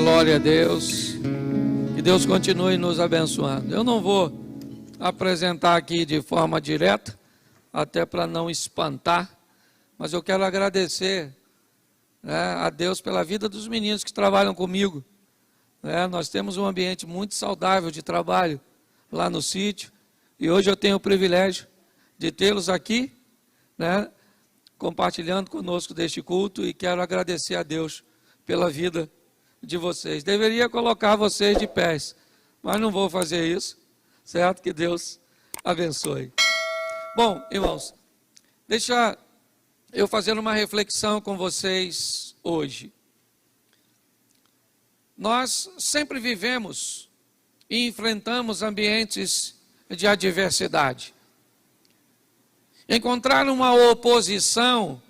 Glória a Deus. Que Deus continue nos abençoando. Eu não vou apresentar aqui de forma direta, até para não espantar, mas eu quero agradecer, a Deus pela vida dos meninos que trabalham comigo. Nós temos um ambiente muito saudável de trabalho lá no sítio, e hoje eu tenho o privilégio de tê-los aqui, compartilhando conosco deste culto, e quero agradecer a Deus pela vida de vocês. Deveria colocar vocês de pés, mas não vou fazer isso, certo? Que Deus abençoe. Bom, irmãos, deixa eu fazer uma reflexão com vocês hoje. Nós sempre vivemos e enfrentamos ambientes de adversidade. Encontrar uma oposição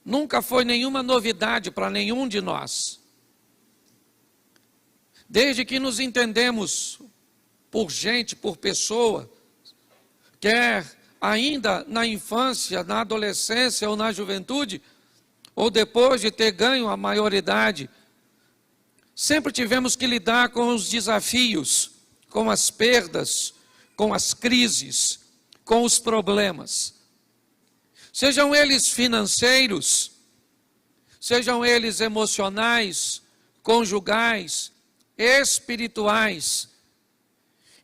nunca foi nenhuma novidade para nenhum de nós. Desde que nos entendemos por gente, por pessoa, quer ainda na infância, na adolescência ou na juventude, ou depois de ter ganho a maioridade, sempre tivemos que lidar com os desafios, com as perdas, com as crises, com os problemas. Sejam eles financeiros, sejam eles emocionais, conjugais, espirituais.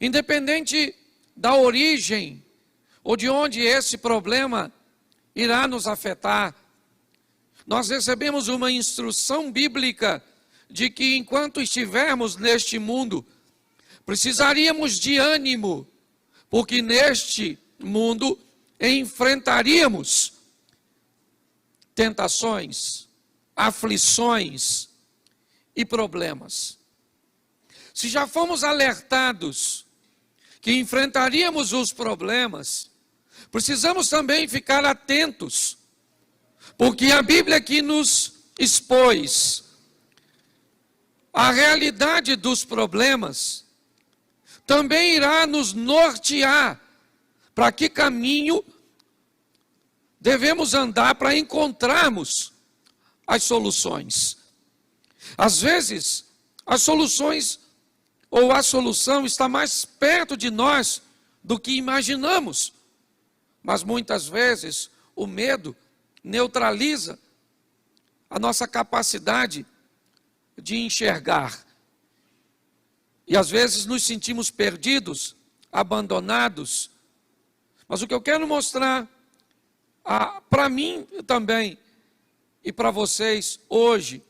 Independente da origem ou de onde esse problema irá nos afetar, nós recebemos uma instrução bíblica de que enquanto estivermos neste mundo, precisaríamos de ânimo, porque neste mundo enfrentaríamos tentações, aflições e problemas. Se já fomos alertados que enfrentaríamos os problemas, precisamos também ficar atentos, porque a Bíblia aqui nos expôs a realidade dos problemas, também irá nos nortear para que caminho devemos andar para encontrarmos as soluções. Às vezes, as soluções ou a solução está mais perto de nós do que imaginamos. Mas muitas vezes o medo neutraliza a nossa capacidade de enxergar. E às vezes nos sentimos perdidos, abandonados. Mas o que eu quero mostrar para mim também e para vocês hoje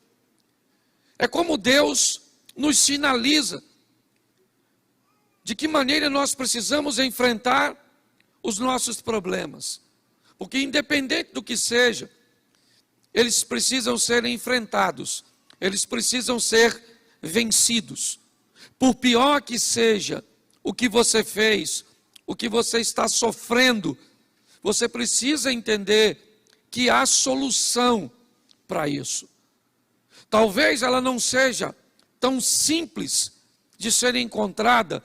é como Deus nos sinaliza de que maneira nós precisamos enfrentar os nossos problemas. Porque independente do que seja, eles precisam ser enfrentados, eles precisam ser vencidos. Por pior que seja o que você fez, o que você está sofrendo, você precisa entender que há solução para isso. Talvez ela não seja tão simples de ser encontrada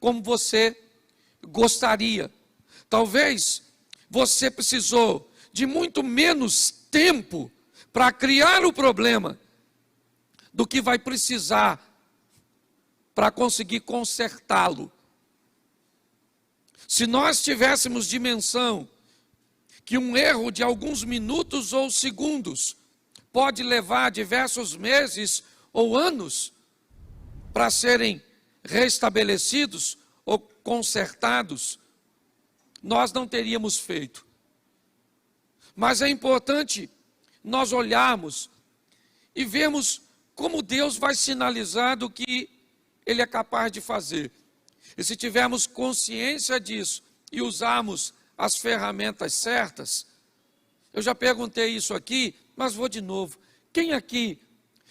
como você gostaria. Talvez você precisou de muito menos tempo para criar o problema do que vai precisar para conseguir consertá-lo. Se nós tivéssemos dimensão que um erro de alguns minutos ou segundos pode levar diversos meses ou anos para serem restabelecidos ou consertados, nós não teríamos feito. Mas é importante nós olharmos e vermos como Deus vai sinalizar do que Ele é capaz de fazer. E se tivermos consciência disso e usarmos as ferramentas certas, eu já perguntei isso aqui, mas vou de novo. Quem aqui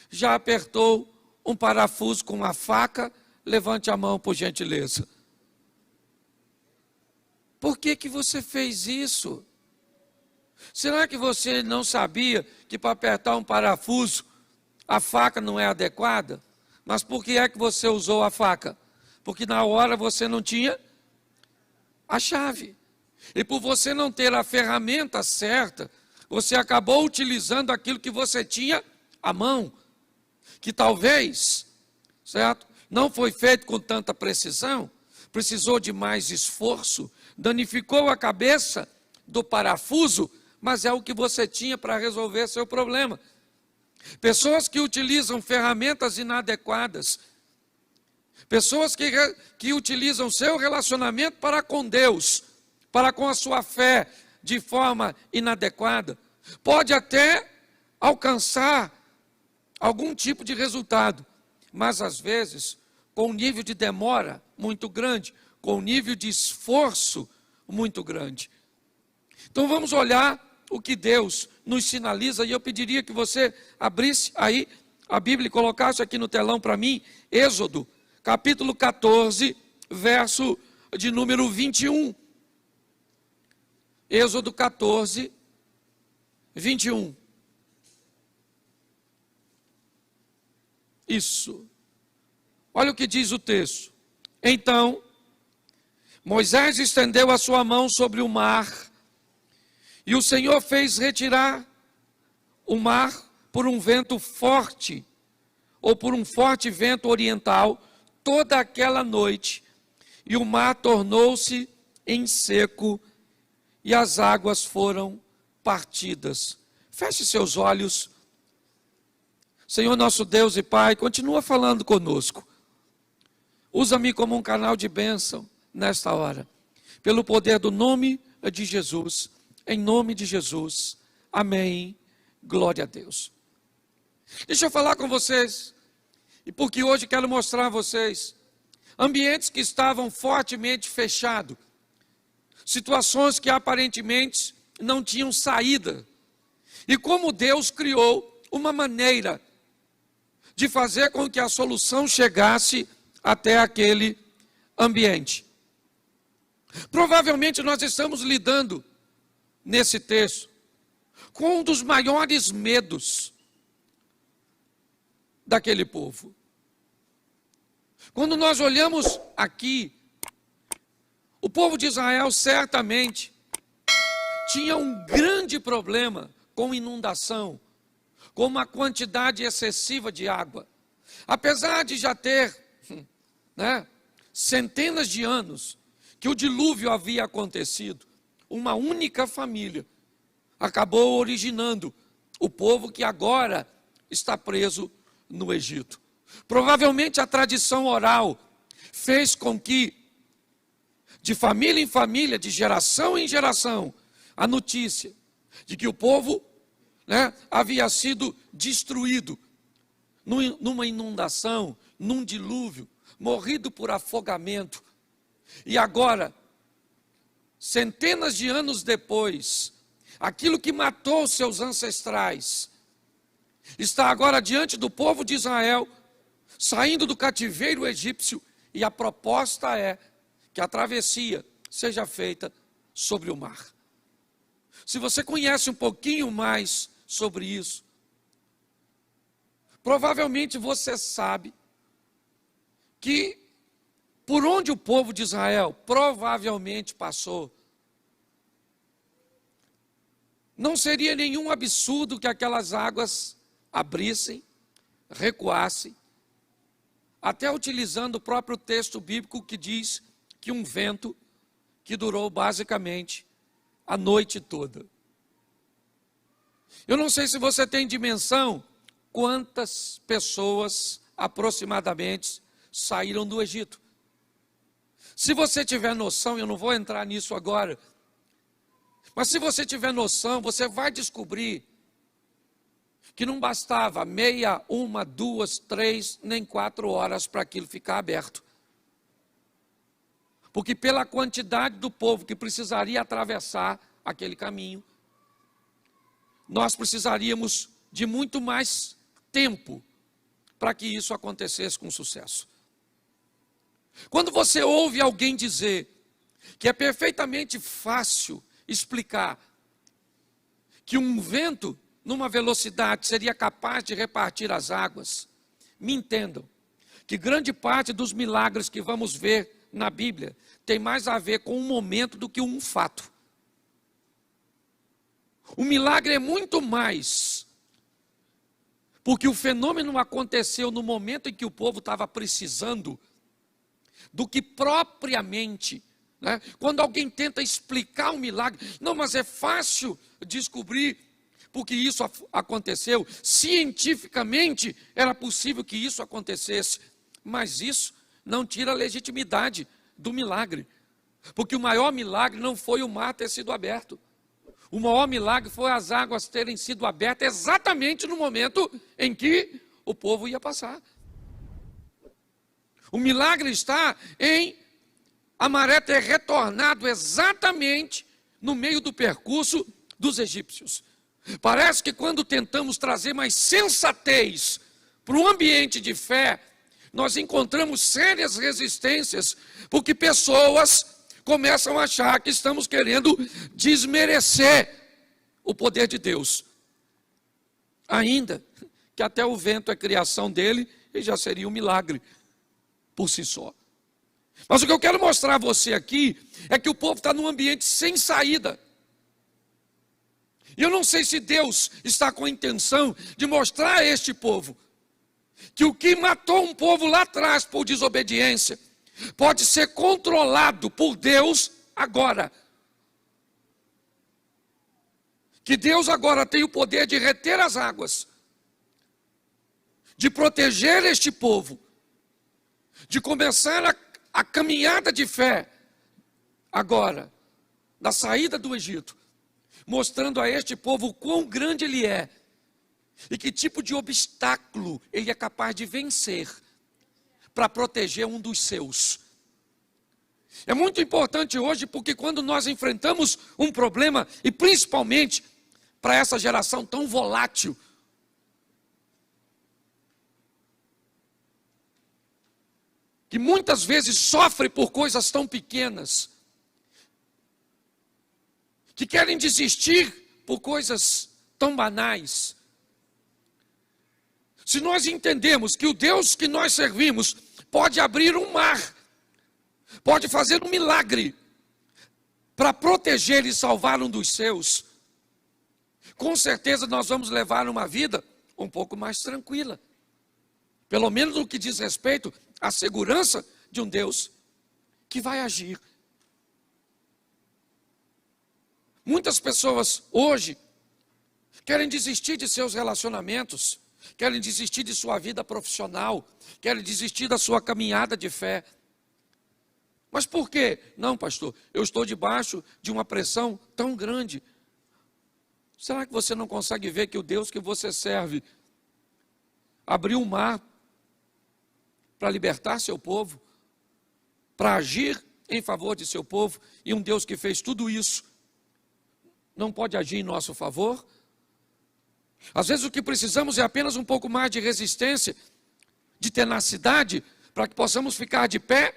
já apertou um parafuso com uma faca? Levante a mão, por gentileza. Por que você fez isso? Será que você não sabia que para apertar um parafuso, a faca não é adequada? Mas por que é que você usou a faca? Porque na hora você não tinha a chave. E por você não ter a ferramenta certa, você acabou utilizando aquilo que você tinha à mão. que talvez, certo, não foi feito com tanta precisão, precisou de mais esforço, danificou a cabeça do parafuso, mas é o que você tinha para resolver seu problema. Pessoas que utilizam ferramentas inadequadas, pessoas que utilizam seu relacionamento para com Deus, para com a sua fé, de forma inadequada, pode até alcançar algum tipo de resultado, mas às vezes com um nível de demora muito grande, com um nível de esforço muito grande. Então vamos olhar o que Deus nos sinaliza, e eu pediria que você abrisse aí a Bíblia e colocasse aqui no telão para mim, Êxodo, capítulo 14, verso de número 21. Êxodo 14, 21. Isso. Olha o que diz o texto. Então, Moisés estendeu a sua mão sobre o mar, e o Senhor fez retirar o mar por um vento forte, ou por um forte vento oriental, toda aquela noite, e o mar tornou-se em seco, e as águas foram partidas. Feche seus olhos. Senhor nosso Deus e Pai, continua falando conosco. Usa-me como um canal de bênção nesta hora, pelo poder do nome de Jesus, em nome de Jesus, amém, glória a Deus. Deixa eu falar com vocês, e porque hoje quero mostrar a vocês, ambientes que estavam fortemente fechados, situações que aparentemente não tinham saída, e como Deus criou uma maneira de fazer com que a solução chegasse até aquele ambiente. Provavelmente nós estamos lidando, nesse texto, com um dos maiores medos daquele povo. Quando nós olhamos aqui, o povo de Israel certamente tinha um grande problema com inundação, com uma quantidade excessiva de água. Apesar de já ter centenas de anos que o dilúvio havia acontecido, uma única família acabou originando o povo que agora está preso no Egito. Provavelmente a tradição oral fez com que, de família em família, de geração em geração, a notícia de que o povo havia sido destruído numa inundação, num dilúvio, morrido por afogamento. E agora, centenas de anos depois, aquilo que matou seus ancestrais está agora diante do povo de Israel, saindo do cativeiro egípcio, e a proposta é que a travessia seja feita sobre o mar. Se você conhece um pouquinho mais sobre isso, provavelmente você sabe que por onde o povo de Israel provavelmente passou, não seria nenhum absurdo que aquelas águas abrissem, recuassem, até utilizando o próprio texto bíblico que diz que um vento que durou basicamente a noite toda. Eu não sei se você tem dimensão quantas pessoas aproximadamente saíram do Egito. Se você tiver noção, eu não vou entrar nisso agora, mas se você tiver noção, você vai descobrir que não bastava meia, uma, duas, 3, nem 4 horas para aquilo ficar aberto. Porque pela quantidade do povo que precisaria atravessar aquele caminho, nós precisaríamos de muito mais tempo para que isso acontecesse com sucesso. Quando você ouve alguém dizer que é perfeitamente fácil explicar que um vento numa velocidade seria capaz de repartir as águas, me entendam que grande parte dos milagres que vamos ver na Bíblia tem mais a ver com um momento do que um fato. O milagre é muito mais Porque o fenômeno aconteceu no momento em que o povo estava precisando do que propriamente, né? Quando alguém tenta explicar um milagre, não, mas é fácil descobrir porque isso aconteceu. Cientificamente era possível que isso acontecesse, mas isso não tira a legitimidade do milagre. Porque o maior milagre não foi o mar ter sido aberto. O maior milagre foi as águas terem sido abertas exatamente no momento em que o povo ia passar. O milagre está em a maré ter retornado exatamente no meio do percurso dos egípcios. Parece que quando tentamos trazer mais sensatez para um ambiente de fé, nós encontramos sérias resistências, porque pessoas começam a achar que estamos querendo desmerecer o poder de Deus. Ainda que até o vento é criação dele e já seria um milagre por si só. Mas o que eu quero mostrar a você aqui é que o povo está num ambiente sem saída. E eu não sei se Deus está com a intenção de mostrar a este povo que o que matou um povo lá atrás por desobediência pode ser controlado por Deus agora. Que Deus agora tem o poder de reter as águas, de proteger este povo, de começar a caminhada de fé agora, da saída do Egito, mostrando a este povo o quão grande ele é e que tipo de obstáculo ele é capaz de vencer para proteger um dos seus. É muito importante hoje, porque quando nós enfrentamos um problema, e principalmente para essa geração tão volátil, que muitas vezes sofre por coisas tão pequenas, que querem desistir por coisas tão banais. Se nós entendemos que o Deus que nós servimos pode abrir um mar, pode fazer um milagre para proteger e salvar um dos seus, com certeza nós vamos levar uma vida um pouco mais tranquila. Pelo menos no que diz respeito à segurança de um Deus que vai agir. Muitas pessoas hoje querem desistir de seus relacionamentos, querem desistir de sua vida profissional, querem desistir da sua caminhada de fé. Mas por quê? Não, pastor, eu estou debaixo de uma pressão tão grande. Será que você não consegue ver que o Deus que você serve abriu um mar para libertar seu povo, para agir em favor de seu povo, e um Deus que fez tudo isso não pode agir em nosso favor? Às vezes o que precisamos é apenas um pouco mais de resistência, de tenacidade, para que possamos ficar de pé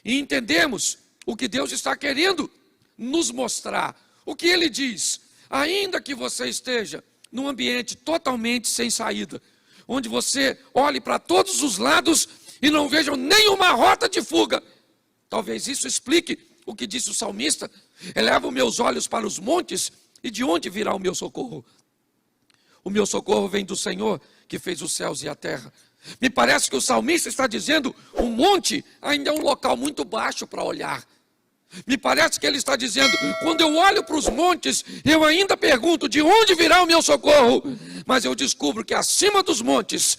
e entendemos o que Deus está querendo nos mostrar. O que Ele diz: ainda que você esteja num ambiente totalmente sem saída, onde você olhe para todos os lados e não veja nenhuma rota de fuga, talvez isso explique o que disse o salmista: eleva os meus olhos para os montes, e de onde virá o meu socorro? O meu socorro vem do Senhor, que fez os céus e a terra. Me parece que o salmista está dizendo: um monte ainda é um local muito baixo para olhar. Me parece que ele está dizendo: quando eu olho para os montes, eu ainda pergunto de onde virá o meu socorro, mas eu descubro que acima dos montes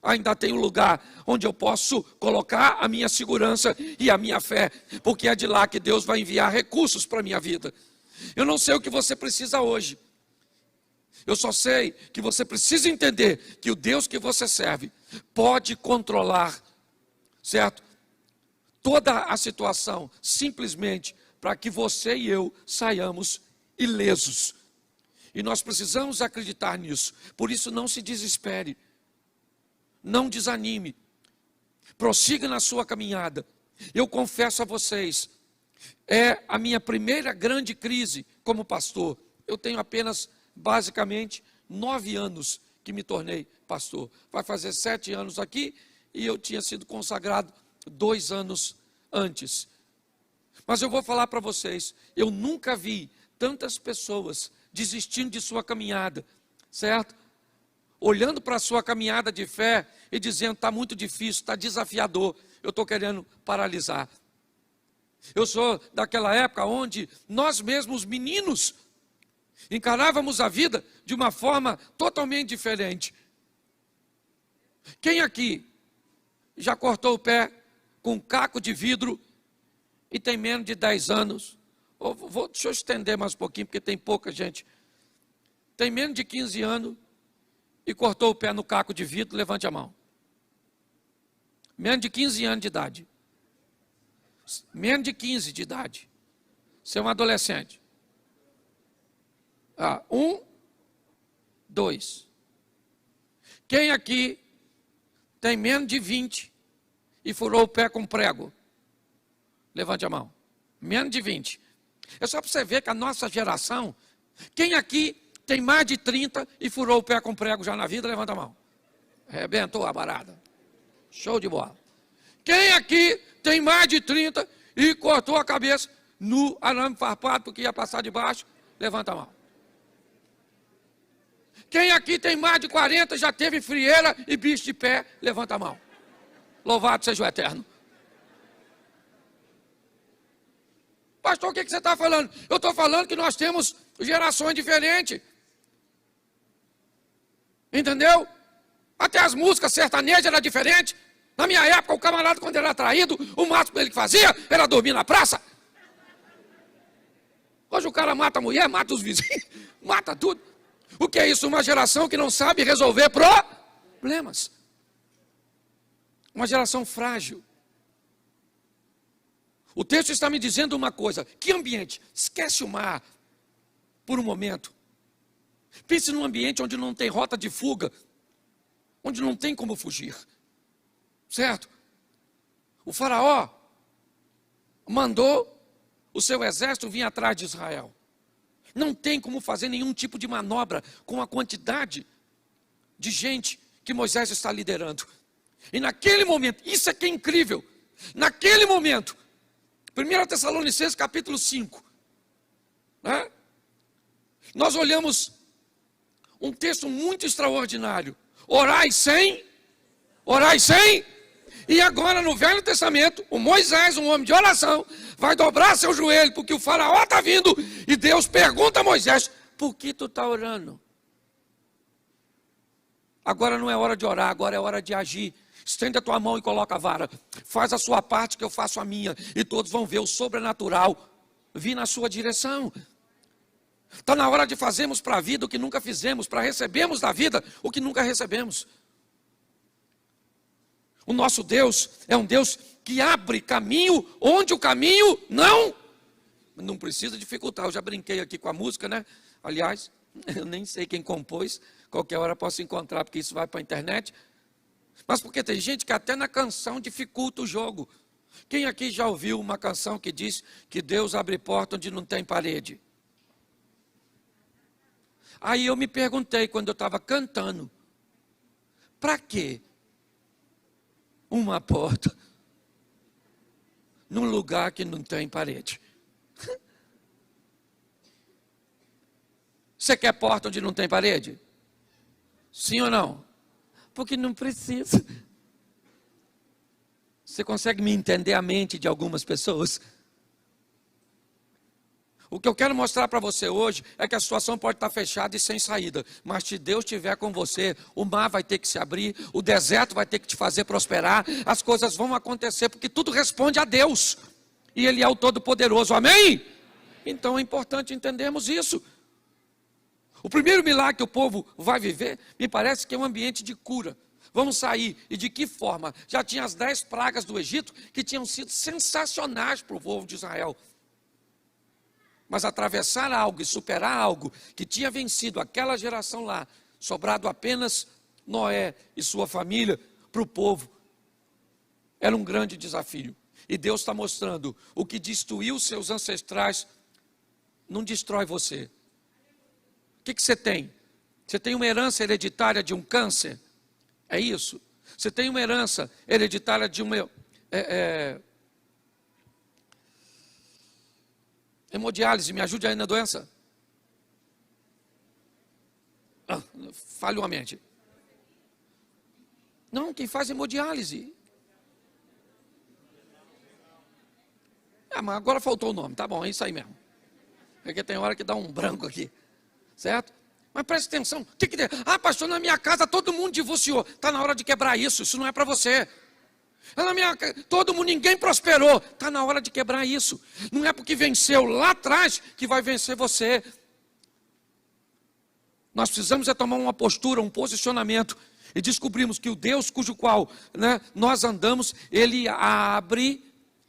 ainda tem um lugar onde eu posso colocar a minha segurança e a minha fé, porque é de lá que Deus vai enviar recursos para a minha vida. Eu não sei o que você precisa hoje, eu só sei que você precisa entender que o Deus que você serve pode controlar, certo? Toda a situação, simplesmente para que você e eu saiamos ilesos. E nós precisamos acreditar nisso. Por isso, não se desespere, não desanime, prossiga na sua caminhada. Eu confesso a vocês, é a minha primeira grande crise como pastor. Eu tenho apenas, basicamente, 9 anos que me tornei pastor. Vai fazer 7 anos aqui e eu tinha sido consagrado 2 anos antes. Mas eu vou falar para vocês, eu nunca vi tantas pessoas desistindo de sua caminhada, certo? olhando para a sua caminhada de fé e dizendo: está muito difícil, está desafiador, eu estou querendo paralisar. Eu sou daquela época onde nós mesmos, meninos, encarávamos a vida de uma forma totalmente diferente. Quem aqui já cortou o pé com um caco de vidro e tem menos de 10 anos? Deixa eu estender mais um pouquinho, porque tem pouca gente. Tem menos de 15 anos e cortou o pé no caco de vidro, levante a mão. Menos de 15 anos de idade. Menos de 15 de idade. Você é um adolescente. 1, 2. Quem aqui tem menos de 20 e furou o pé com prego? Levante a mão. Menos de 20. É só para você ver que a nossa geração, quem aqui tem mais de 30 e furou o pé com prego já na vida? Levanta a mão. Arrebentou a barada. Show de bola. Quem aqui tem mais de 30 e cortou a cabeça no arame farpado porque ia passar de baixo? Levanta a mão. Quem aqui tem mais de 40 já teve frieira e bicho de pé? Levanta a mão. Louvado seja o Eterno. Pastor, o que você está falando? Eu estou falando que nós temos gerações diferentes. Entendeu? Até as músicas sertanejas eram diferentes. Na minha época, o camarada, quando ele era traído, o máximo que ele fazia era dormir na praça. Hoje o cara mata a mulher, mata os vizinhos, mata tudo. O que é isso? Uma geração que não sabe resolver problemas. Uma geração frágil. O texto está me dizendo uma coisa: que ambiente? Esquece o mar por um momento. Pense num ambiente onde não tem rota de fuga, onde não tem como fugir. Certo? O faraó mandou o seu exército vir atrás de Israel. Não tem como fazer nenhum tipo de manobra com a quantidade de gente que Moisés está liderando. E naquele momento, isso é que é incrível, naquele momento, 1 Tessalonicenses capítulo 5, né? Nós olhamos um texto muito extraordinário. Orai sem, e agora no Velho Testamento, o Moisés, um homem de oração, vai dobrar seu joelho, porque o faraó está vindo, e Deus pergunta a Moisés: por que tu está orando? Agora não é hora de orar, agora é hora de agir. Estende a tua mão e coloca a vara. Faz a sua parte que eu faço a minha, e todos vão ver o sobrenatural vir na sua direção. Está na hora de fazermos para a vida o que nunca fizemos, para recebermos da vida o que nunca recebemos. O nosso Deus é um Deus que abre caminho onde o caminho não precisa dificultar. Eu já brinquei aqui com a música, né? Aliás, eu nem sei quem compôs, qualquer hora posso encontrar, porque isso vai para a internet. Mas porque tem gente que até na canção dificulta o jogo. Quem aqui já ouviu uma canção que diz que Deus abre porta onde não tem parede? Aí eu me perguntei quando eu estava cantando: para quê uma porta num lugar que não tem parede? Você quer porta onde não tem parede? Sim ou não? Porque não precisa. Você consegue me entender a mente de algumas pessoas? O que eu quero mostrar para você hoje é que a situação pode estar fechada e sem saída, mas se Deus estiver com você, o mar vai ter que se abrir, o deserto vai ter que te fazer prosperar, as coisas vão acontecer, porque tudo responde a Deus, e Ele é o Todo-Poderoso, amém? Então é importante entendermos isso. O primeiro milagre que o povo vai viver, me parece que é um ambiente de cura. Vamos sair, e de que forma? Já tinha as 10 pragas do Egito, que tinham sido sensacionais para o povo de Israel. Mas atravessar algo e superar algo que tinha vencido aquela geração lá, sobrado apenas Noé e sua família, para o povo, era um grande desafio. E Deus está mostrando: o que destruiu seus ancestrais não destrói você. O que você tem? Você tem uma herança hereditária de um câncer? É isso? Você tem uma herança hereditária de uma hemodiálise? Me ajude aí na doença. Falhou a mente. Não, quem faz hemodiálise. Mas agora faltou o nome, tá bom, é isso aí mesmo. Porque tem hora que dá um branco aqui, certo? Mas preste atenção, o que tem? Pastor, na minha casa todo mundo divorciou. Está na hora de quebrar isso não é para você. Na minha casa, todo mundo, ninguém prosperou. Está na hora de quebrar isso. Não é porque venceu lá atrás que vai vencer você. Nós precisamos tomar uma postura, um posicionamento. E descobrimos que o Deus cujo qual nós andamos, Ele abre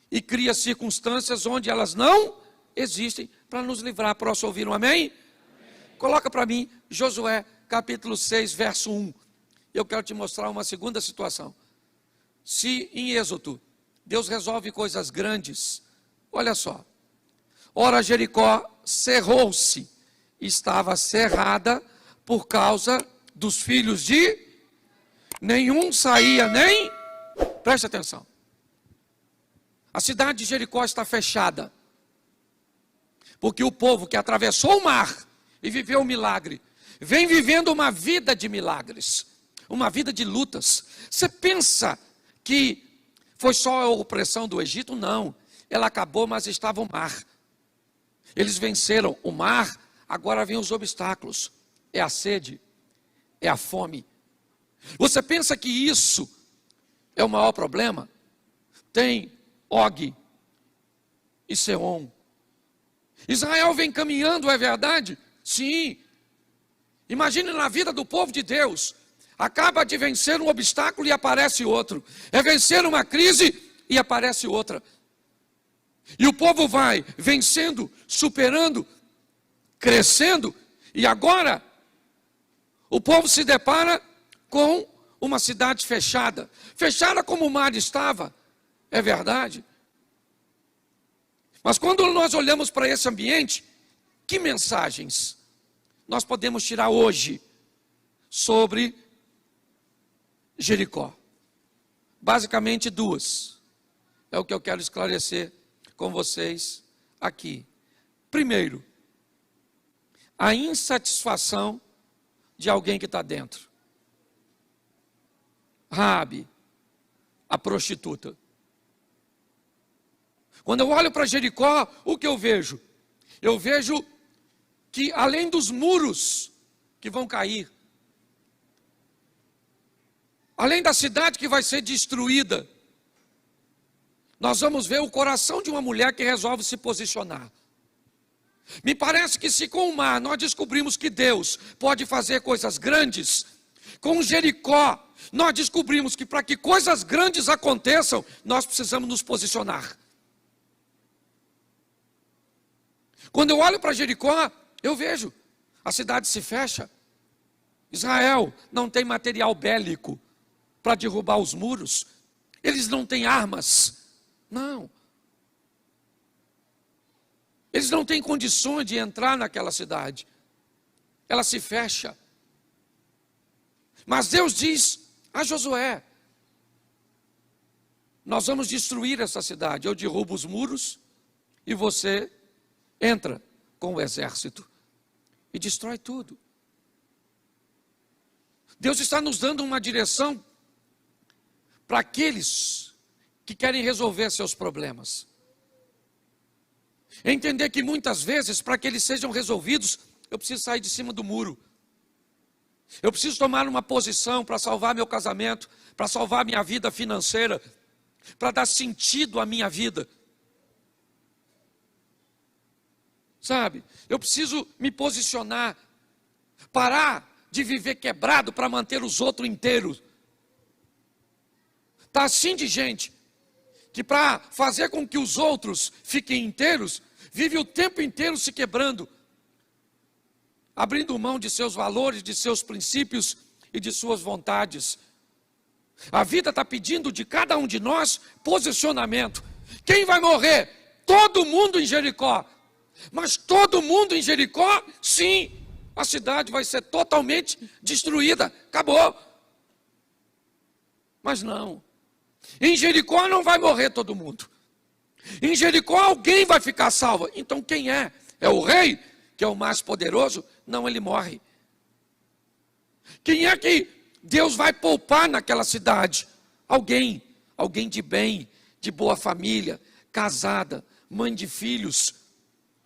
e cria circunstâncias onde elas não existem para nos livrar. Posso ouvir um amém? Coloca para mim Josué capítulo 6, verso 1. Eu quero te mostrar uma segunda situação. Se em Êxodo Deus resolve coisas grandes, olha só. Ora, Jericó cerrou-se, estava cerrada por causa dos filhos de... Nenhum saía nem... Preste atenção. A cidade de Jericó está fechada. Porque o povo que atravessou o mar e viveu um milagre, vem vivendo uma vida de milagres, uma vida de lutas. Você pensa que foi só a opressão do Egito? Não, ela acabou, mas estava o mar. Eles venceram o mar, agora vêm os obstáculos. É a sede, é a fome. Você pensa que isso é o maior problema? Tem Og e Seom. Israel vem caminhando, é verdade? Sim. Imagine na vida do povo de Deus. Acaba de vencer um obstáculo e aparece outro. É vencer uma crise e aparece outra. E o povo vai vencendo, superando, crescendo. E agora, o povo se depara com uma cidade fechada. Fechada como o mar estava. É verdade. Mas quando nós olhamos para esse ambiente, que mensagens nós podemos tirar hoje sobre Jericó? Basicamente duas. É o que eu quero esclarecer com vocês aqui. Primeiro, a insatisfação de alguém que está dentro. Raabe, a prostituta. Quando eu olho para Jericó, o que eu vejo? Eu vejo que além dos muros que vão cair, além da cidade que vai ser destruída, nós vamos ver o coração de uma mulher que resolve se posicionar. Me parece que se com o mar nós descobrimos que Deus pode fazer coisas grandes, com Jericó nós descobrimos que para que coisas grandes aconteçam, nós precisamos nos posicionar. Quando eu olho para Jericó, eu vejo, a cidade se fecha. Israel não tem material bélico para derrubar os muros. Eles não têm armas. Não. Eles não têm condições de entrar naquela cidade. Ela se fecha. Mas Deus diz a Josué: nós vamos destruir essa cidade. Eu derrubo os muros e você entra com o exército e destrói tudo. Deus está nos dando uma direção para aqueles que querem resolver seus problemas. Entender que muitas vezes, para que eles sejam resolvidos, eu preciso sair de cima do muro. Eu preciso tomar uma posição para salvar meu casamento, para salvar minha vida financeira, para dar sentido à minha vida. Sabe, eu preciso me posicionar, parar de viver quebrado para manter os outros inteiros. Está assim de gente que para fazer com que os outros fiquem inteiros, vive o tempo inteiro se quebrando, abrindo mão de seus valores, de seus princípios e de suas vontades. A vida está pedindo de cada um de nós posicionamento. Quem vai morrer? Todo mundo em Jericó. Mas todo mundo em Jericó, sim, a cidade vai ser totalmente destruída, acabou. Mas não, em Jericó não vai morrer todo mundo. Em Jericó alguém vai ficar salvo. Então quem é? É o rei, que é o mais poderoso? Não, ele morre. Quem é que Deus vai poupar naquela cidade alguém de bem, de boa família, casada, mãe de filhos,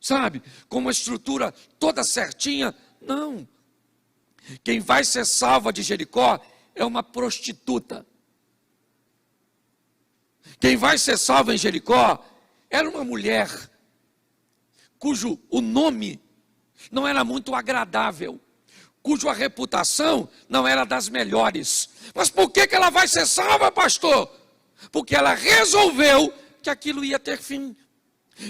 sabe? Com uma estrutura toda certinha. Não. Quem vai ser salva de Jericó é uma prostituta. Quem vai ser salva em Jericó era uma mulher cujo o nome não era muito agradável, cuja reputação não era das melhores. Mas por que ela vai ser salva, pastor? Porque ela resolveu que aquilo ia ter fim.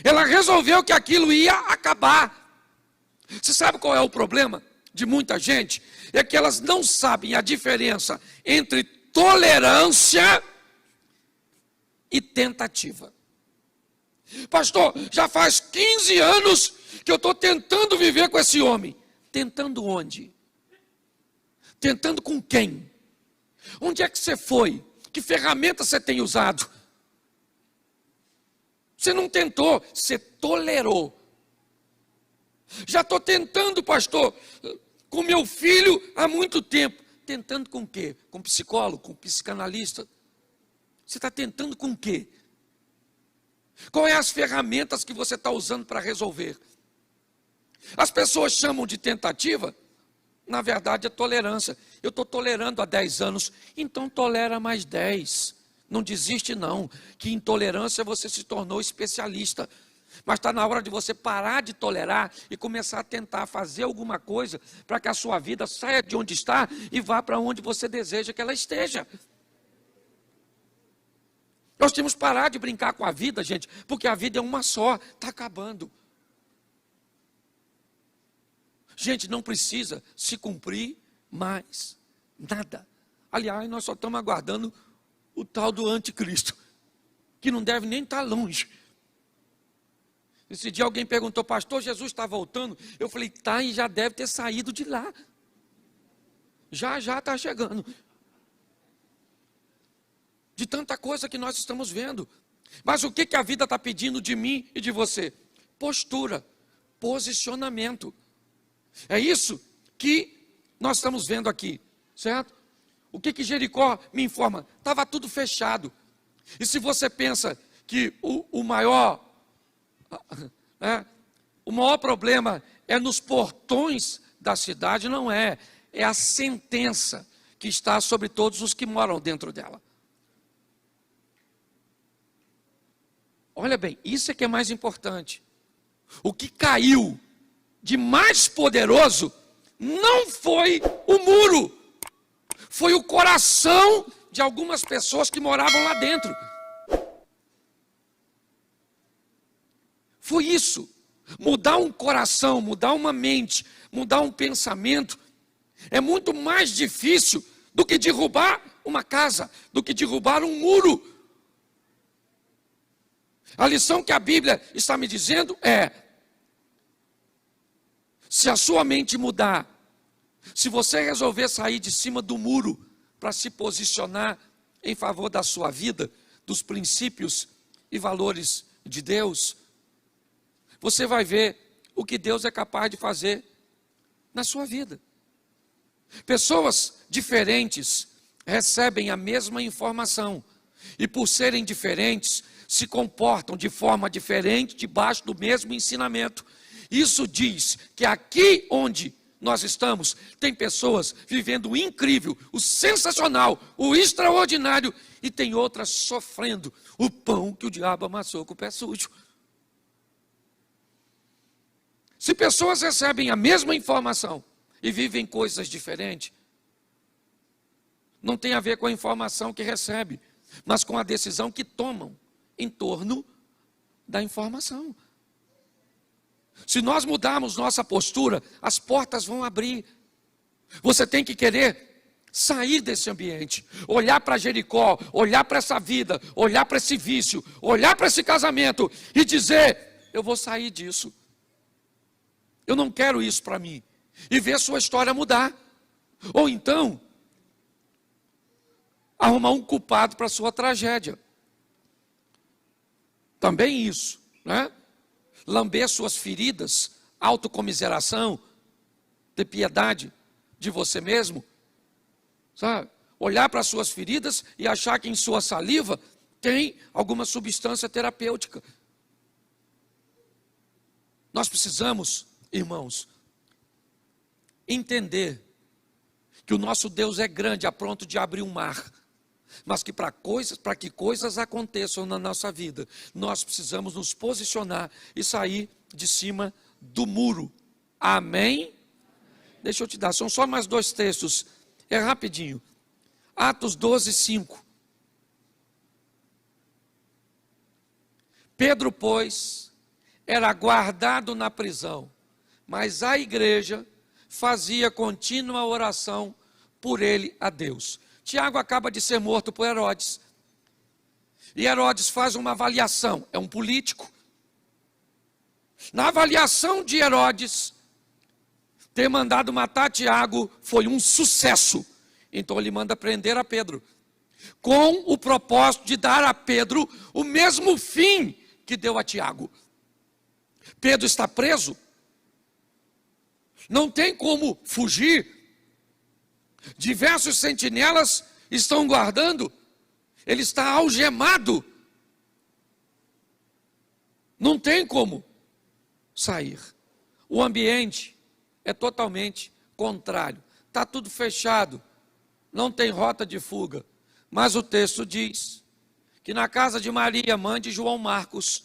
Ela resolveu que aquilo ia acabar. Você sabe qual é o problema de muita gente? É que elas não sabem a diferença entre tolerância e tentativa. Pastor, já faz 15 anos que eu estou tentando viver com esse homem. Tentando onde? Tentando com quem? Onde é que você foi? Que ferramenta você tem usado? Você não tentou, você tolerou. Já estou tentando, pastor, com meu filho há muito tempo. Tentando com o quê? Com psicólogo, com psicanalista? Você está tentando com o quê? Qual é as ferramentas que você está usando para resolver? As pessoas chamam de tentativa, na verdade é tolerância. Eu estou tolerando há 10 anos, então tolera mais 10. Não desiste não, que em tolerância você se tornou especialista. Mas está na hora de você parar de tolerar e começar a tentar fazer alguma coisa para que a sua vida saia de onde está e vá para onde você deseja que ela esteja. Nós temos que parar de brincar com a vida, gente, porque a vida é uma só, está acabando. Gente, não precisa se cumprir mais nada. Aliás, nós só estamos aguardando o tal do anticristo, que não deve nem estar longe. Esse dia alguém perguntou, pastor, Jesus está voltando? Eu falei, está e já deve ter saído de lá. Já está chegando. De tanta coisa que nós estamos vendo. Mas o que a vida está pedindo de mim e de você? Postura, posicionamento. É isso que nós estamos vendo aqui, certo? O que Jericó me informa? Estava tudo fechado. E se você pensa que o maior problema é nos portões da cidade, não é. É a sentença que está sobre todos os que moram dentro dela. Olha bem, isso é que é mais importante. O que caiu de mais poderoso não foi o muro, foi o coração de algumas pessoas que moravam lá dentro. Foi isso. Mudar um coração, mudar uma mente, mudar um pensamento, é muito mais difícil do que derrubar uma casa, do que derrubar um muro. A lição que a Bíblia está me dizendo é: se a sua mente mudar, se você resolver sair de cima do muro para se posicionar em favor da sua vida, dos princípios e valores de Deus, você vai ver o que Deus é capaz de fazer na sua vida. Pessoas diferentes recebem a mesma informação e, por serem diferentes, se comportam de forma diferente debaixo do mesmo ensinamento. Isso diz que aqui onde nós estamos, tem pessoas vivendo o incrível, o sensacional, o extraordinário, e tem outras sofrendo o pão que o diabo amassou com o pé sujo. Se pessoas recebem a mesma informação e vivem coisas diferentes, não tem a ver com a informação que recebe, mas com a decisão que tomam em torno da informação. Se nós mudarmos nossa postura, as portas vão abrir. Você tem que querer sair desse ambiente, olhar para Jericó, olhar para essa vida, olhar para esse vício, olhar para esse casamento e dizer: eu vou sair disso. Eu não quero isso para mim. E ver sua história mudar. Ou então, arrumar um culpado para a sua tragédia. Também isso, né? Lamber suas feridas, autocomiseração, ter piedade de você mesmo. sabe? Olhar para as suas feridas e achar que em sua saliva tem alguma substância terapêutica. Nós precisamos, irmãos, entender que o nosso Deus é grande, a ponto de abrir um mar, mas que para que coisas aconteçam na nossa vida, nós precisamos nos posicionar e sair de cima do muro. Amém? Deixa eu te dar, são só mais 2 textos, é rapidinho. Atos 12, 5. Pedro, pois, era guardado na prisão, mas a igreja fazia contínua oração por ele a Deus. Tiago acaba de ser morto por Herodes. E Herodes faz uma avaliação, é um político. Na avaliação de Herodes, ter mandado matar Tiago foi um sucesso. Então ele manda prender a Pedro, com o propósito de dar a Pedro o mesmo fim que deu a Tiago. Pedro está preso, não tem como fugir. Diversos sentinelas estão guardando, ele está algemado, não tem como sair. O ambiente é totalmente contrário, está tudo fechado, não tem rota de fuga. Mas o texto diz que na casa de Maria, mãe de João Marcos,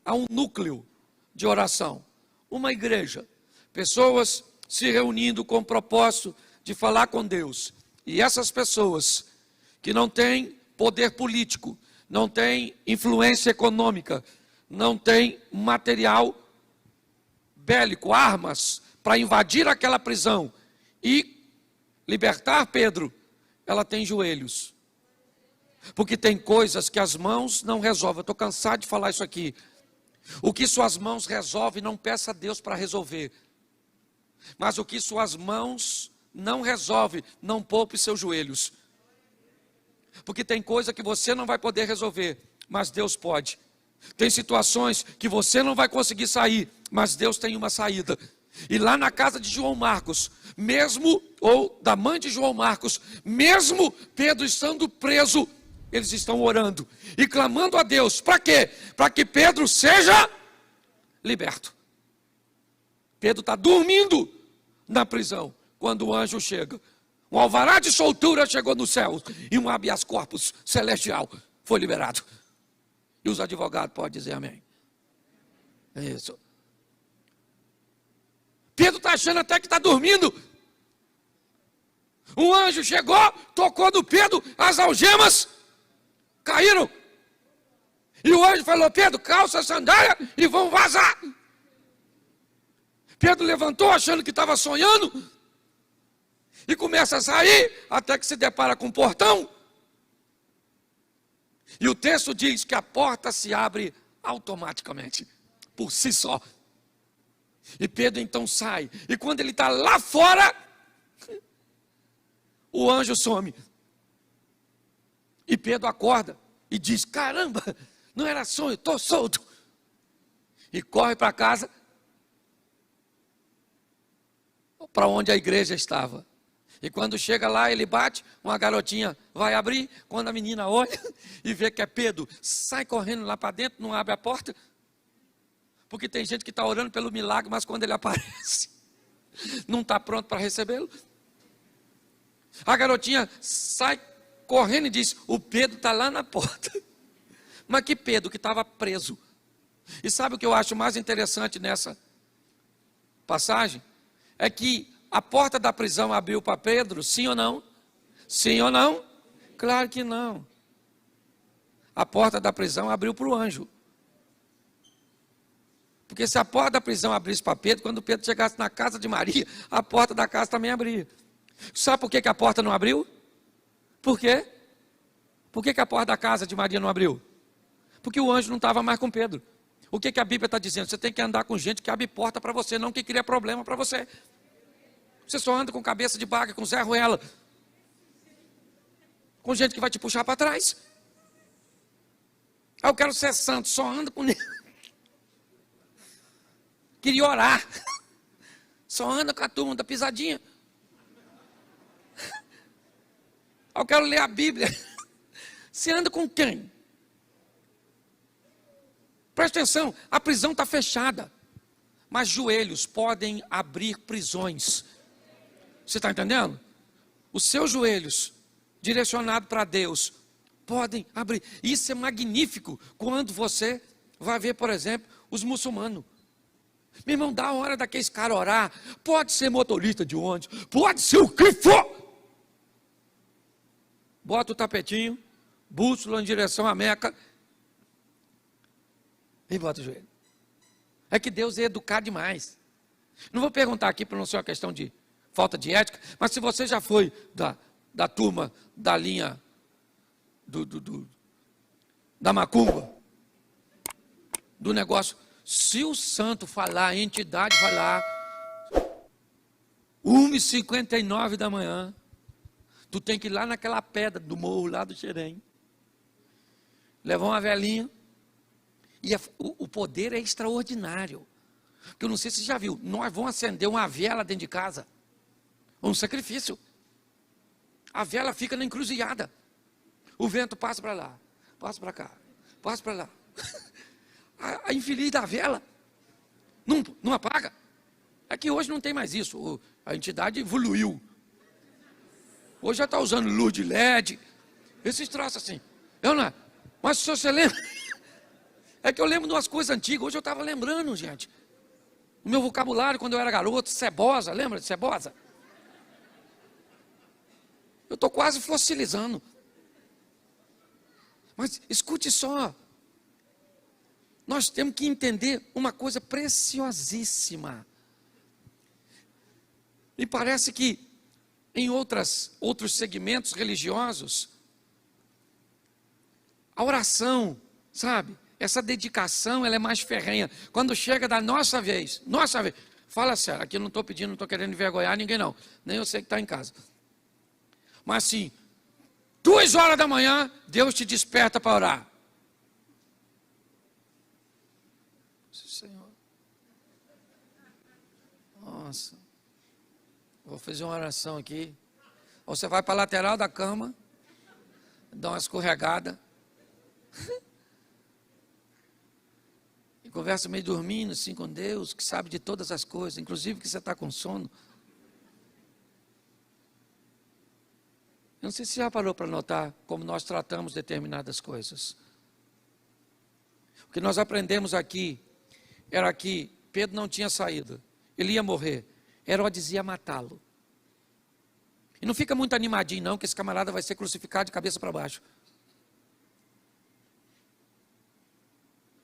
há um núcleo de oração, uma igreja, pessoas se reunindo com o propósito de falar com Deus. E essas pessoas que não têm poder político, não têm influência econômica, não têm material bélico, armas para invadir aquela prisão e libertar Pedro, ela tem joelhos. Porque tem coisas que as mãos não resolvem. Eu estou cansado de falar isso aqui. O que suas mãos resolvem, não peça a Deus para resolver. Mas o que suas mãos não resolvem, não poupe seus joelhos. Porque tem coisa que você não vai poder resolver, mas Deus pode. Tem situações que você não vai conseguir sair, mas Deus tem uma saída. E lá na casa de João Marcos, mesmo, ou da mãe de João Marcos, mesmo Pedro estando preso, eles estão orando e clamando a Deus. Para quê? Para que Pedro seja liberto. Pedro está dormindo na prisão, quando o anjo chega. Um alvará de soltura chegou no céu, e um habeas corpus celestial foi liberado. E os advogados podem dizer amém. É isso. Pedro está achando até que está dormindo. Um anjo chegou, tocou no Pedro, as algemas caíram. E o anjo falou: Pedro, calça a sandália e vão vazar. Pedro levantou achando que estava sonhando. E começa a sair, até que se depara com um portão. E o texto diz que a porta se abre automaticamente, por si só. E Pedro então sai. E quando ele está lá fora, o anjo some. E Pedro acorda e diz: caramba, não era sonho, estou solto. E corre para casa, para onde a igreja estava. E quando chega lá, ele bate, uma garotinha vai abrir. Quando a menina olha e vê que é Pedro, sai correndo lá para dentro, não abre a porta. Porque tem gente que está orando pelo milagre, mas quando ele aparece, não está pronto para recebê-lo. A garotinha sai correndo e diz: o Pedro está lá na porta. Mas que Pedro que estava preso. E sabe o que eu acho mais interessante nessa passagem? É que a porta da prisão abriu para Pedro, sim ou não? Sim ou não? Claro que não. A porta da prisão abriu para o anjo. Porque se a porta da prisão abrisse para Pedro, quando Pedro chegasse na casa de Maria, a porta da casa também abria. Sabe por que a porta não abriu? Por quê? Por que a porta da casa de Maria não abriu? Porque o anjo não estava mais com Pedro. O que a Bíblia está dizendo? Você tem que andar com gente que abre porta para você, não que cria problema para você. Você só anda com cabeça de baga, com Zé Ruela. Com gente que vai te puxar para trás. Eu quero ser santo, só anda com... Queria orar. Só anda com a turma da pisadinha. Eu quero ler a Bíblia. Você anda com quem? Presta atenção, a prisão está fechada. Mas joelhos podem abrir prisões. Você está entendendo? Os seus joelhos, direcionados para Deus, podem abrir. Isso é magnífico quando você vai ver, por exemplo, os muçulmanos. Meu irmão, dá a hora daqueles caras orar. Pode ser motorista de ônibus, pode ser o que for. Bota o tapetinho, bússola em direção à Meca e bota o joelho. É que Deus é educado demais. Não vou perguntar aqui para não ser uma questão de falta de ética, mas se você já foi da turma da linha da macumba, do negócio, se o santo falar, a entidade falar, 1h59 da manhã, tu tem que ir lá naquela pedra do morro, lá do Xerém, levar uma velinha, e o poder é extraordinário. Porque eu não sei se você já viu, nós vamos acender uma vela dentro de casa, um sacrifício. A vela fica na encruzilhada. O vento passa para lá, passa para cá, passa para lá. A infeliz da vela não apaga. É que hoje não tem mais isso, a entidade evoluiu. Hoje já está usando luz de LED, esses troços assim. Mas se você lembra, é que eu lembro de umas coisas antigas, hoje eu estava lembrando, gente. O meu vocabulário, quando eu era garoto, cebosa, lembra de cebosa? Eu estou quase fossilizando. Mas escute só. Nós temos que entender uma coisa preciosíssima. E parece que em outros segmentos religiosos, a oração, sabe? Essa dedicação, ela é mais ferrenha. Quando chega da nossa vez, fala sério, aqui eu não estou pedindo, não estou querendo envergonhar ninguém não, nem eu sei que está em casa. Mas assim, 2h da manhã, Deus te desperta para orar. Senhor, nossa, vou fazer uma oração aqui. Ou você vai para a lateral da cama, dá uma escorregada, e conversa meio dormindo assim com Deus, que sabe de todas as coisas, inclusive que você está com sono. Eu não sei se você já parou para notar como nós tratamos determinadas coisas. O que nós aprendemos aqui era que Pedro não tinha saída, ele ia morrer. Herodes ia matá-lo. E não fica muito animadinho não, que esse camarada vai ser crucificado de cabeça para baixo.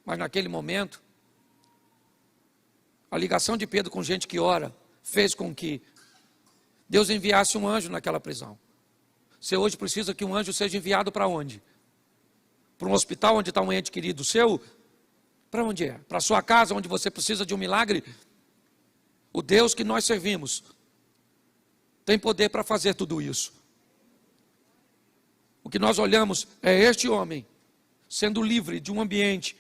Mas naquele momento, a ligação de Pedro com gente que ora, fez com que Deus enviasse um anjo naquela prisão. Você hoje precisa que um anjo seja enviado para onde? Para um hospital onde está um ente querido seu? Para onde é? Para a sua casa, onde você precisa de um milagre? O Deus que nós servimos tem poder para fazer tudo isso. O que nós olhamos é este homem sendo livre de um ambiente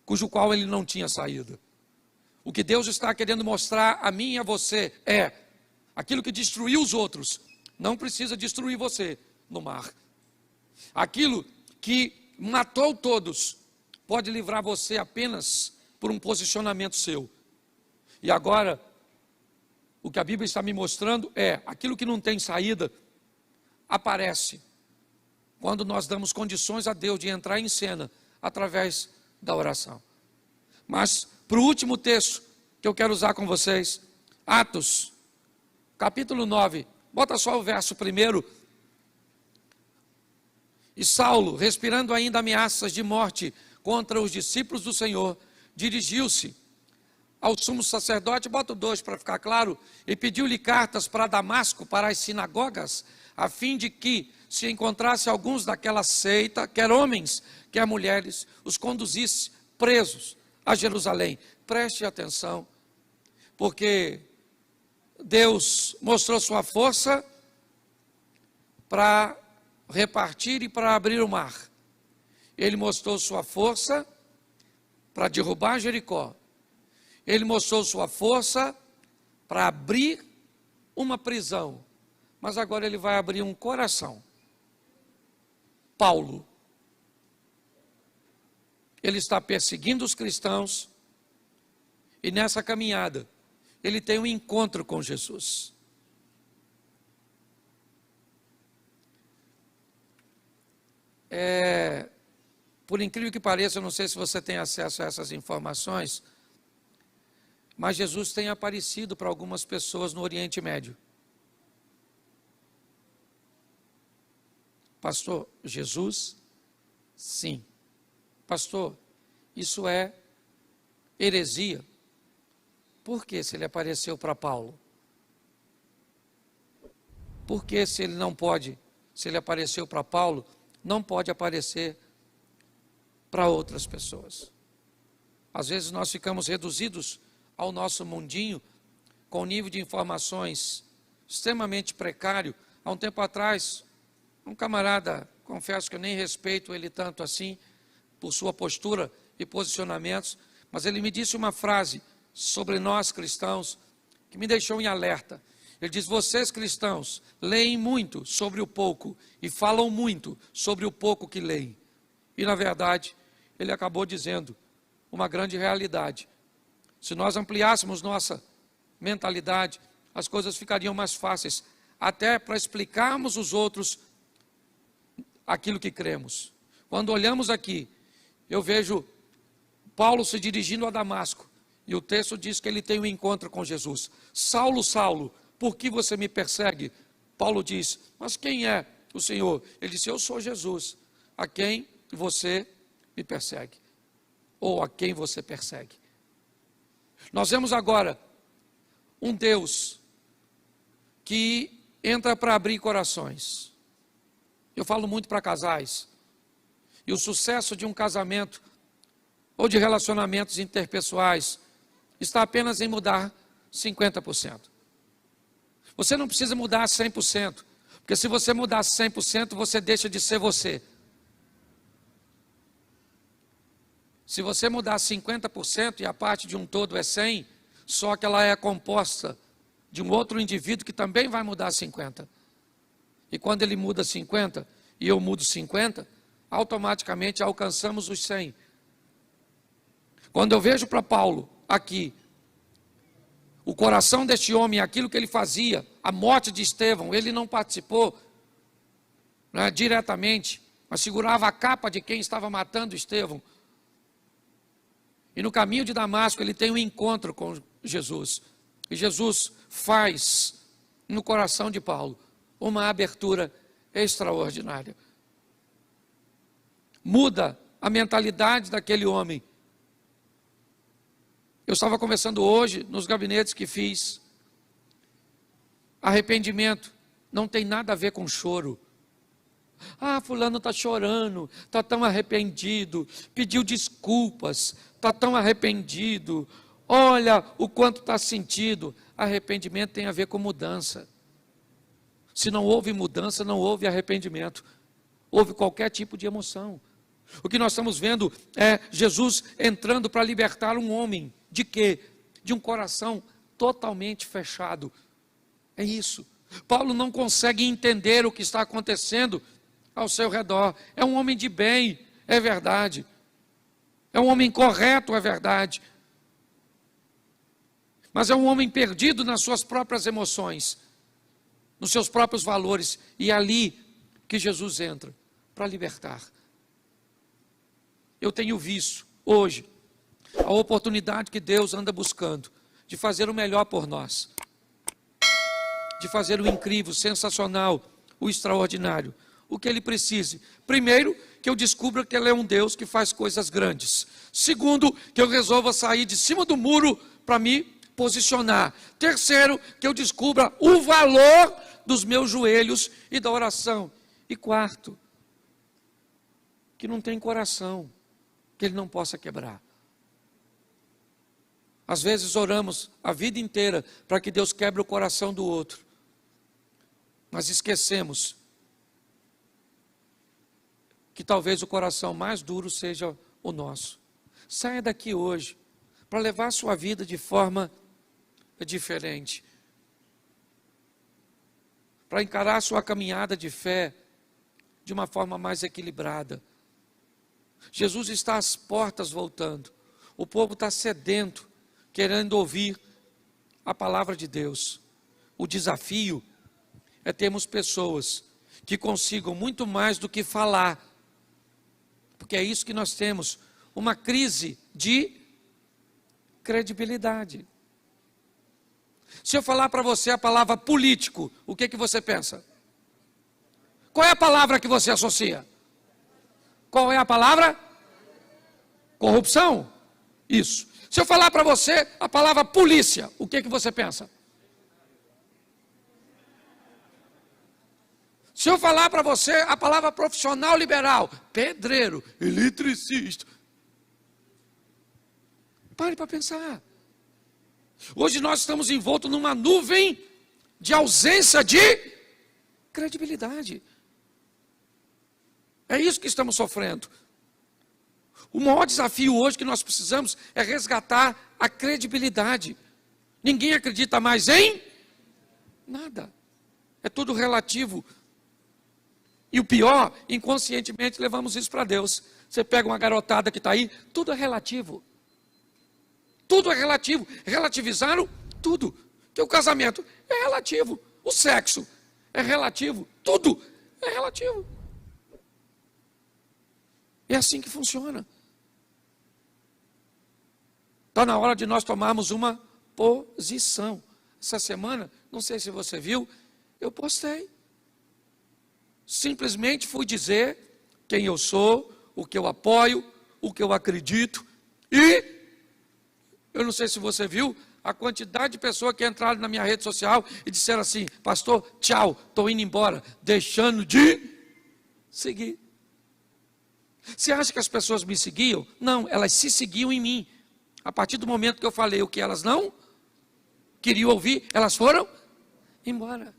cujo qual ele não tinha saída. O que Deus está querendo mostrar a mim e a você é aquilo que destruiu os outros não precisa destruir você no mar. Aquilo que matou todos pode livrar você apenas por um posicionamento seu. E agora, o que a Bíblia está me mostrando é aquilo que não tem saída aparece quando nós damos condições a Deus de entrar em cena através da oração. Mas para o último texto que eu quero usar com vocês, Atos, capítulo 9, bota só o verso 1. E Saulo, respirando ainda ameaças de morte contra os discípulos do Senhor, dirigiu-se ao sumo sacerdote, bota o 2 para ficar claro, e pediu-lhe cartas para Damasco, para as sinagogas, a fim de que, se encontrasse alguns daquela seita, quer homens, quer mulheres, os conduzisse presos a Jerusalém. Preste atenção, porque Deus mostrou sua força para repartir e para abrir o mar. Ele mostrou sua força para derrubar Jericó. Ele mostrou sua força para abrir uma prisão. Mas agora ele vai abrir um coração. Paulo. Ele está perseguindo os cristãos e nessa caminhada ele tem um encontro com Jesus. Por incrível que pareça, eu não sei se você tem acesso a essas informações, mas Jesus tem aparecido para algumas pessoas no Oriente Médio. Pastor, Jesus? Sim. Pastor, isso é heresia. Por que se ele apareceu para Paulo? Por que se ele não pode, se ele apareceu para Paulo, não pode aparecer para outras pessoas? Às vezes nós ficamos reduzidos ao nosso mundinho, com nível de informações extremamente precário. Há um tempo atrás, um camarada, confesso que eu nem respeito ele tanto assim, por sua postura e posicionamentos, mas ele me disse uma frase sobre nós cristãos, que me deixou em alerta. Ele diz: vocês cristãos leem muito sobre o pouco e falam muito sobre o pouco que leem. E na verdade, ele acabou dizendo uma grande realidade. Se nós ampliássemos nossa mentalidade, as coisas ficariam mais fáceis, até para explicarmos aos outros aquilo que cremos. Quando olhamos aqui, eu vejo Paulo se dirigindo a Damasco, e o texto diz que ele tem um encontro com Jesus. Saulo, Saulo, por que você me persegue? Paulo diz: mas quem é o Senhor? Ele disse: eu sou Jesus, a quem você me persegue, ou a quem você persegue. Nós vemos agora um Deus que entra para abrir corações. Eu falo muito para casais, e o sucesso de um casamento ou de relacionamentos interpessoais está apenas em mudar 50%. Você não precisa mudar 100%, porque se você mudar 100%, você deixa de ser você. Se você mudar 50% e a parte de um todo é 100%, só que ela é composta de um outro indivíduo que também vai mudar 50%. E quando ele muda 50% e eu mudo 50%, automaticamente alcançamos os 100%. Quando eu vejo para Paulo aqui, o coração deste homem, aquilo que ele fazia, a morte de Estevão, ele não participou diretamente, mas segurava a capa de quem estava matando Estevão. E no caminho de Damasco ele tem um encontro com Jesus. E Jesus faz no coração de Paulo uma abertura extraordinária. Muda a mentalidade daquele homem. Eu estava conversando hoje nos gabinetes que fiz. Arrependimento não tem nada a ver com choro. Ah, fulano está chorando, está tão arrependido, pediu desculpas, está tão arrependido, olha o quanto está sentido. Arrependimento tem a ver com mudança. Se não houve mudança, não houve arrependimento. Houve qualquer tipo de emoção. O que nós estamos vendo é Jesus entrando para libertar um homem. De quê? De um coração totalmente fechado. É isso. Paulo não consegue entender o que está acontecendo ao seu redor. É um homem de bem, é verdade. É um homem correto, é verdade. Mas é um homem perdido nas suas próprias emoções, nos seus próprios valores. E é ali que Jesus entra para libertar. Eu tenho visto hoje a oportunidade que Deus anda buscando de fazer o melhor por nós, de fazer o incrível, o sensacional, o extraordinário. O que Ele precise? Primeiro, que eu descubra que Ele é um Deus que faz coisas grandes. Segundo, que eu resolva sair de cima do muro para me posicionar. Terceiro, que eu descubra o valor dos meus joelhos e da oração. E quarto, que não tem coração que Ele não possa quebrar. Às vezes oramos a vida inteira para que Deus quebre o coração do outro, mas esquecemos que talvez o coração mais duro seja o nosso. Saia daqui hoje para levar a sua vida de forma diferente. para encarar a sua caminhada de fé de uma forma mais equilibrada. Jesus está às portas voltando. O povo está sedento, querendo ouvir a palavra de Deus. O desafio é termos pessoas que consigam muito mais do que falar, porque é isso que nós temos, uma crise de credibilidade. Se eu falar para você a palavra político, o que você pensa? Qual é a palavra que você associa? Qual é a palavra? Corrupção? Isso. Se eu falar para você a palavra polícia, o que você pensa? Se eu falar para você a palavra profissional liberal, pedreiro, eletricista, pare para pensar. Hoje nós estamos envoltos numa nuvem de ausência de credibilidade. É isso que estamos sofrendo. O maior desafio hoje que nós precisamos é resgatar a credibilidade. Ninguém acredita mais em nada. É tudo relativo. E o pior, inconscientemente levamos isso para Deus. Você pega uma garotada que está aí, tudo é relativo. Tudo é relativo. Relativizaram tudo. Que o casamento é relativo. O sexo é relativo. Tudo é relativo. É assim que funciona. Está na hora de nós tomarmos uma posição. Essa semana, não sei se você viu, eu postei. Simplesmente fui dizer quem eu sou, o que eu apoio, o que eu acredito. E eu não sei se você viu a quantidade de pessoas que entraram na minha rede social e disseram assim: pastor, tchau, estou indo embora, deixando de seguir. Você acha que as pessoas me seguiam? Não, elas se seguiam em mim. A partir do momento que eu falei o que elas não queriam ouvir, elas foram embora.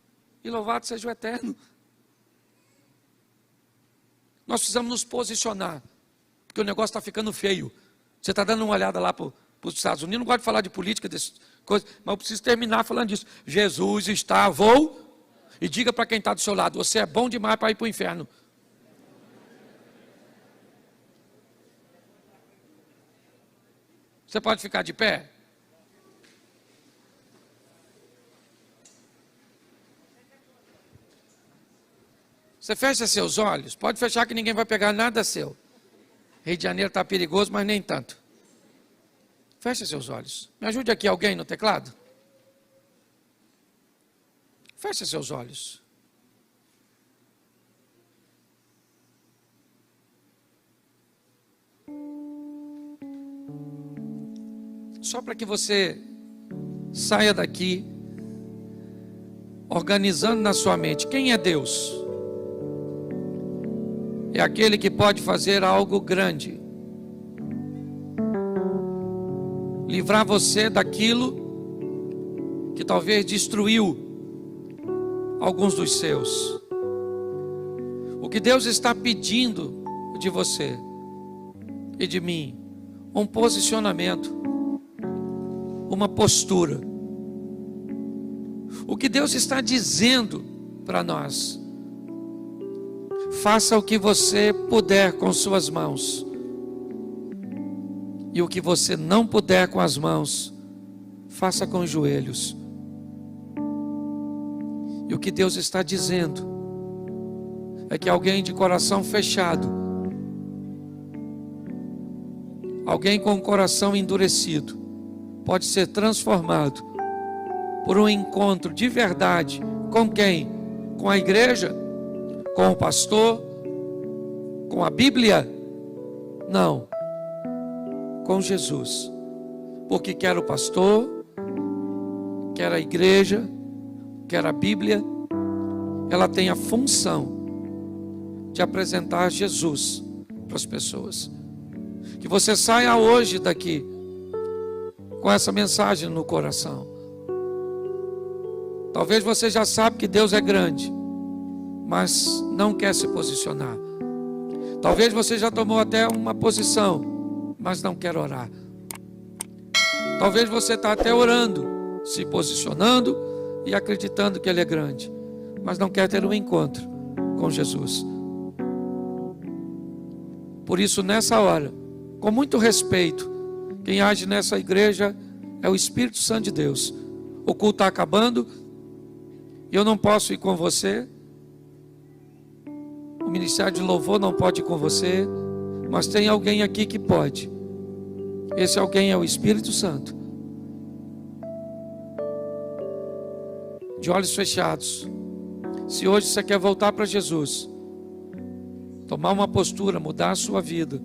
E louvado seja o Eterno. Nós precisamos nos posicionar, porque o negócio está ficando feio. Você está dando uma olhada lá para os Estados Unidos, não gosto de falar de política, dessas coisas, mas eu preciso terminar falando disso. Jesus está, e diga para quem está do seu lado: você é bom demais para ir para o inferno. Você pode ficar de pé? Você fecha seus olhos, pode fechar que ninguém vai pegar nada seu. Rio de Janeiro está perigoso, mas nem tanto. Feche seus olhos. Me ajude aqui alguém no teclado? Feche seus olhos. Só para que você saia daqui organizando na sua mente: quem é Deus? É aquele que pode fazer algo grande, livrar você daquilo que talvez destruiu alguns dos seus. O que Deus está pedindo de você e de mim: um posicionamento, uma postura. O que Deus está dizendo para nós: faça o que você puder com suas mãos, e o que você não puder com as mãos, faça com os joelhos. E o que Deus está dizendo é que alguém de coração fechado, alguém com o coração endurecido, pode ser transformado por um encontro de verdade. Com quem? Com a igreja? Com o pastor? Com a Bíblia? Não. Com Jesus. Porque quer o pastor, quer a igreja, quer a Bíblia, ela tem a função de apresentar Jesus para as pessoas. Que você saia hoje daqui com essa mensagem no coração. Talvez você já sabe que Deus é grande, mas não quer se posicionar. Talvez você já tomou até uma posição, mas não quer orar. Talvez você está até orando, se posicionando e acreditando que Ele é grande, mas não quer ter um encontro com Jesus. Por isso, nessa hora, com muito respeito, quem age nessa igreja é o Espírito Santo de Deus. O culto está acabando, eu não posso ir com você, o Ministério de Louvor não pode ir com você, mas tem alguém aqui que pode. Esse alguém é o Espírito Santo. De olhos fechados, se hoje você quer voltar para Jesus, tomar uma postura, mudar a sua vida,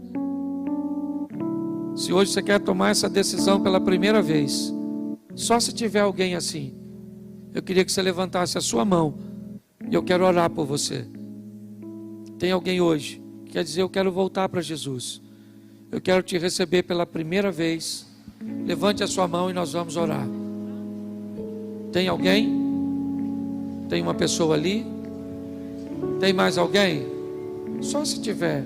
se hoje você quer tomar essa decisão pela primeira vez, só se tiver alguém assim, eu queria que você levantasse a sua mão e eu quero orar por você. Tem alguém hoje que quer dizer: eu quero voltar para Jesus, eu quero te receber pela primeira vez? Levante a sua mão e nós vamos orar. Tem alguém? Tem uma pessoa ali? Tem mais alguém? Só se tiver.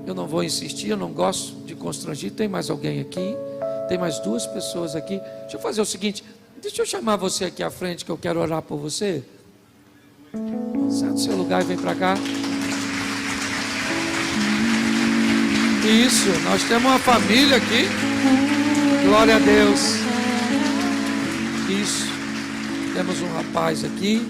Eu não vou insistir, eu não gosto de constranger. Tem mais alguém aqui? Tem mais duas pessoas aqui. Deixa eu fazer o seguinte, deixa eu chamar você aqui à frente, que eu quero orar por você. Sai do seu lugar e vem para cá. Isso, nós temos uma família aqui. Glória a Deus. Isso. Temos um rapaz aqui.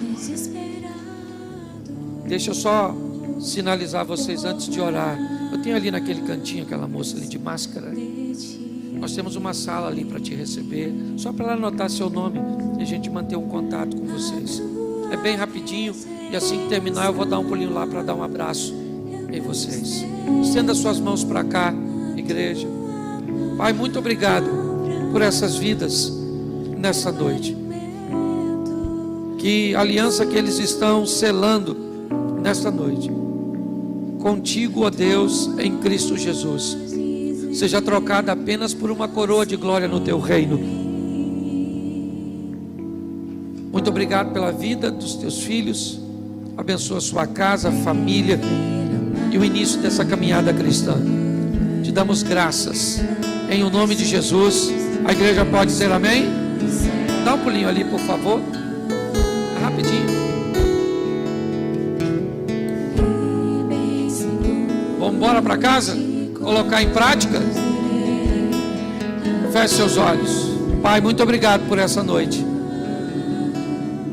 Deixa eu só sinalizar vocês antes de orar. Eu tenho ali naquele cantinho aquela moça ali de máscara. Nós temos uma sala ali para te receber, só para ela anotar seu nome e a gente manter um contato com vocês. É bem rapidinho e assim que terminar eu vou dar um pulinho lá para dar um abraço em vocês. Estenda suas mãos para cá, igreja. Pai, muito obrigado por essas vidas nessa noite. Que a aliança que eles estão selando nesta noite contigo, ó Deus, em Cristo Jesus, seja trocada apenas por uma coroa de glória no teu reino. Muito obrigado pela vida dos teus filhos. Abençoa sua casa, família e o início dessa caminhada cristã. Te damos graças em o nome de Jesus. A igreja pode dizer amém? Dá um pulinho ali, por favor. Rapidinho. Vamos embora para casa? Colocar em prática? Feche seus olhos. Pai, muito obrigado por essa noite.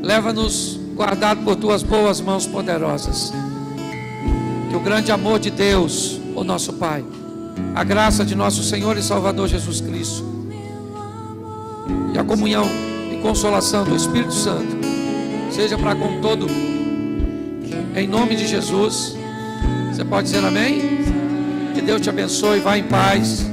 Leva-nos guardado por tuas boas mãos poderosas. Que o grande amor de Deus, o nosso Pai, a graça de nosso Senhor e Salvador Jesus Cristo e a comunhão e consolação do Espírito Santo seja para com todo, em nome de Jesus. Você pode dizer amém? Que Deus te abençoe, vá em paz.